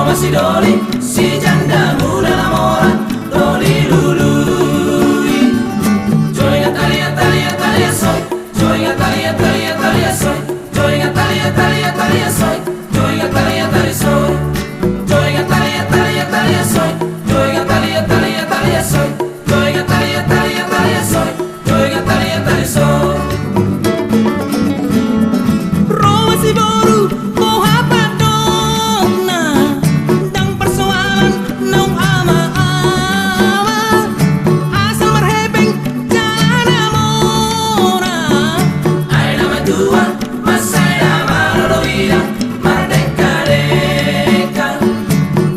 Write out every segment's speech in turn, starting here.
Roma si Doli, si janda muda namoran, Doli lului. Joy Talia Talia Talia soy, Joy Talia Talia Talia soy, Joy Talia Talia Talia soy, Joy Talia Talia soy, Joy Talia Talia Talia soy, Joy Talia Talia Talia soy, Joy Talia Talia Talia soy, Joy Talia Talia soy. Roma si baru mau apa dong nah, dang persoalan nong ama-ama, asal merhepeng jalan amora. Ay nama tua, masay nama Rodovida, merdeka deka.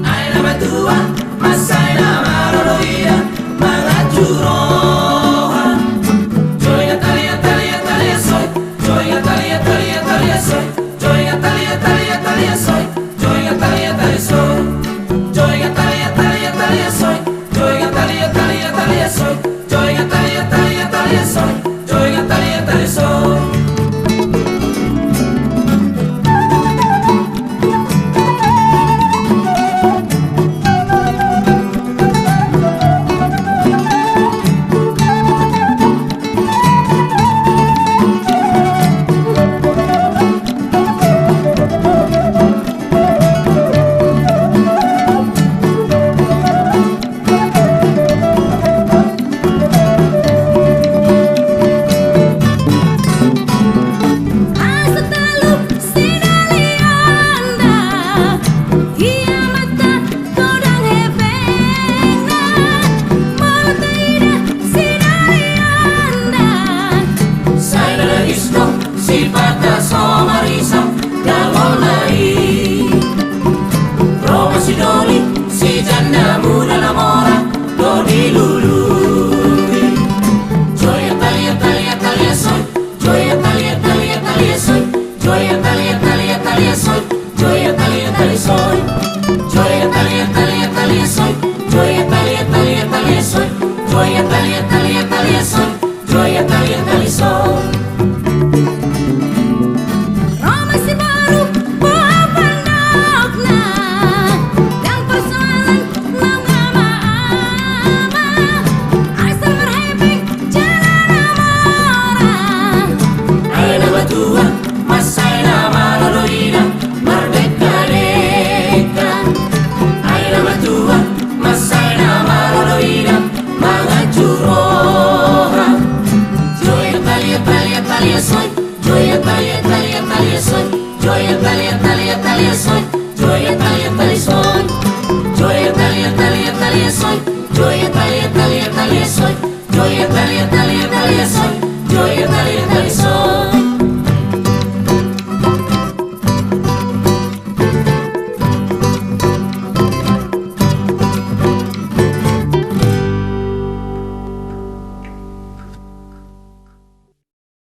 Ay nama tua, masay nama Rodovida, mengaju roha. Joy Talia Talia Talia soy, Joy Talia Talia Talia soy, Joy Talia Talia Talia soy, Joy Talia Talia soy, Joy Talia Talia Talia soy, Joy Talia Talia Talia soy, Joy Talia Talia Talia soy, Joy Talia Talia soy. Si patah somarisa galolai. Roma si Doli, si janda muda namora, Doli lului. Joy Talia Talia Talia soy, Joy Talia Talia Talia soy, Joy Talia Talia Talia soy, Joy Talia Talia soy, Joy Talia Talia